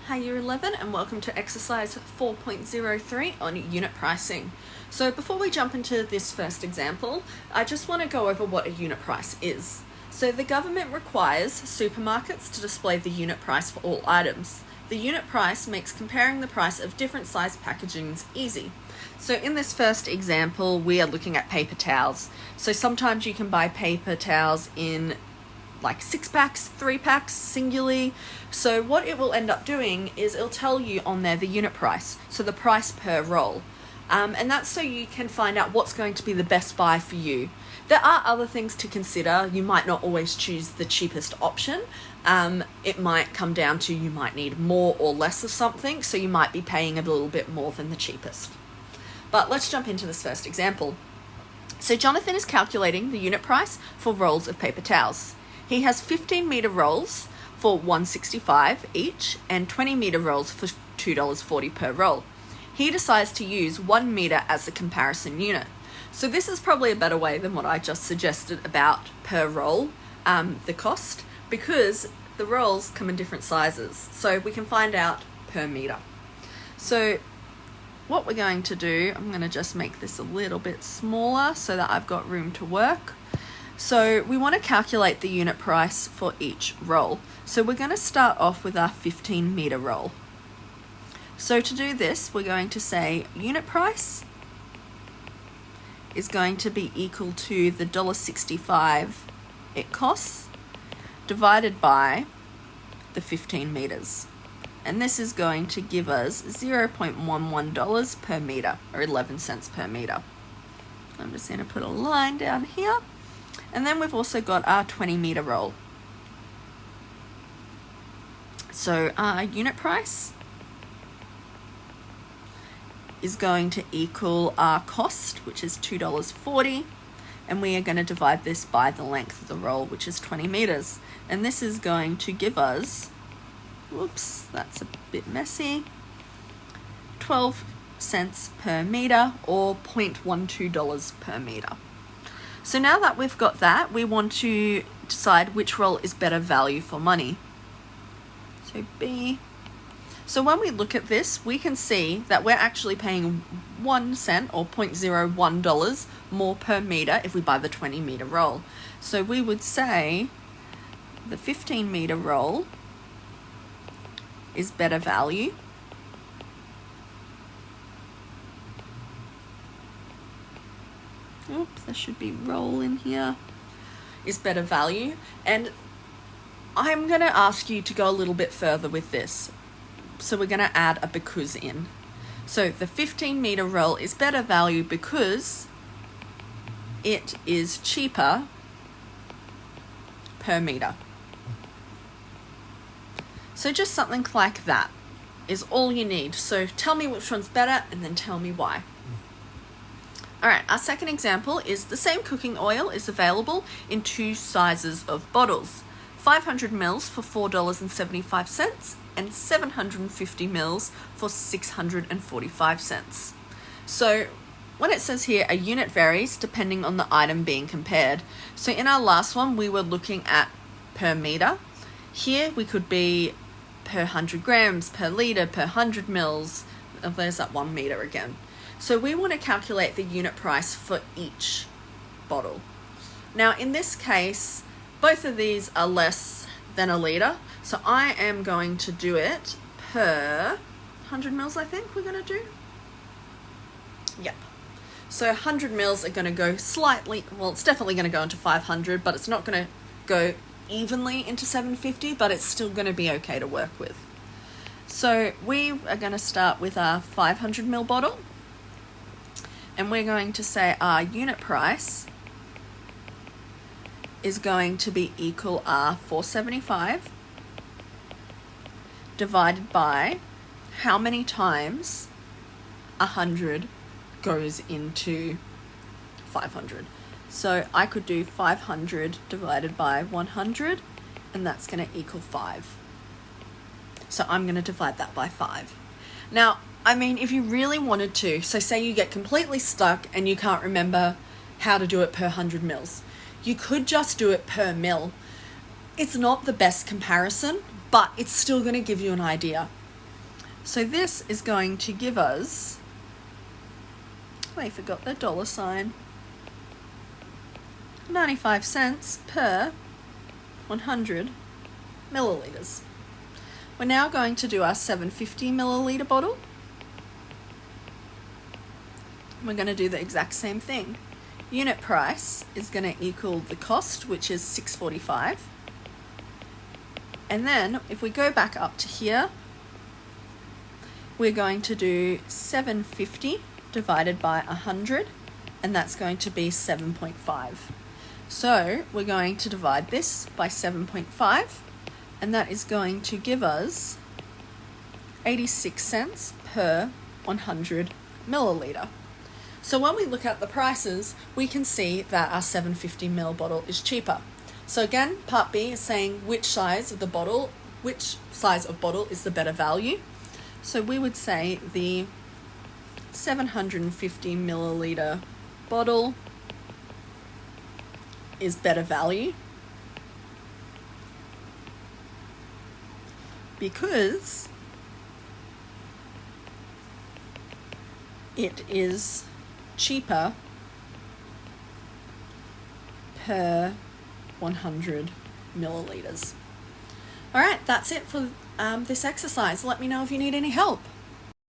Hi Year 11 and welcome to exercise 4.03 on unit pricing. So before we jump into this first example, I just want to go over what a unit price is. So the government requires supermarkets to display the unit price for all items. The unit price makes comparing the price of different size packagings easy. So in this first example, we are looking at paper towels. So sometimes you can buy paper towels in like 6-packs, 3-packs, singularly. So what it will end up doing is it'll tell you on there the unit price, so the price per roll. And that's so you can find out what's going to be the best buy for you. There are other things to consider. You might not always choose the cheapest option. It might come down to you might need more or less of something, so you might be paying a little bit more than the cheapest. But let's jump into this first example. So Jonathan is calculating the unit price for rolls of paper towels. He has 15-meter rolls for $1.65 each and 20-meter rolls for $2.40 per roll. He decides to use 1 meter as the comparison unit. So this is probably a better way than what I just suggested about per roll, the cost, because the rolls come in different sizes. So we can find out per meter. So what we're going to do, I'm going to just make this a little bit smaller so that I've got room to work. So we want to calculate the unit price for each roll. So we're going to start off with our 15-meter roll. So to do this, we're going to say unit price is going to be equal to the $1.65 it costs divided by the 15 meters. And this is going to give us $0.11 per meter, or 11 cents per meter. I'm just going to put a line down here. And then we've also got our 20-meter roll. So our unit price is going to equal our cost, which is $2.40. And we are going to divide this by the length of the roll, which is 20 meters. And this is going to give us, whoops, that's a bit messy, 12 cents per meter, or $0.12 per meter. So now that we've got that, we want to decide which roll is better value for money. So B. So when we look at this, we can see that we're actually paying 1 cent or $0.01 more per meter if we buy the 20-meter roll. So we would say the 15-meter roll is better value. Oops, there should be roll in here, is better value. And I'm going to ask you to go a little bit further with this. So we're going to add a because in. So the 15-meter roll is better value because it is cheaper per meter. So just something like that is all you need. So tell me which one's better and then tell me why. Alright, our second example is the same cooking oil is available in 2 sizes of bottles. 500 mils for $4.75 and 750 mils for 645 cents. So when it says here, a unit varies depending on the item being compared. So in our last one, we were looking at per meter. Here we could be per 100 grams, per litre, per 100 mils. Oh, there's that 1 meter again. So we want to calculate the unit price for each bottle. Now in this case, both of these are less than a litre. So I am going to do it per 100 mils, I think we're going to do. Yep. So 100 mils are going to go slightly, well, it's definitely going to go into 500, but it's not going to go evenly into 750, but it's still going to be okay to work with. So we are going to start with our 500 ml bottle. And we're going to say our unit price is going to be equal our $4.75 divided by how many times 100 goes into 500. So I could do 500 divided by 100, and that's going to equal 5. So I'm going to divide that by 5. Now, I mean, if you really wanted to, so say you get completely stuck and you can't remember how to do it per 100 mils, you could just do it per mil. It's not the best comparison, but it's still going to give you an idea. So this is going to give us, I forgot the dollar sign, 95 cents per 100 milliliters. We're now going to do our 750 milliliter bottle. We're going to do the exact same thing. Unit price is going to equal the cost, which is $6.45. And then if we go back up to here, we're going to do 750 divided by 100, and that's going to be 7.5. So we're going to divide this by 7.5, and that is going to give us 86 cents per 100 milliliter. So when we look at the prices, we can see that our 750 ml bottle is cheaper. So again, part B is saying which size of bottle is the better value. So we would say the 750 milliliter bottle is better value because it is cheaper per 100 milliliters. All right, that's it for this exercise. Let me know if you need any help.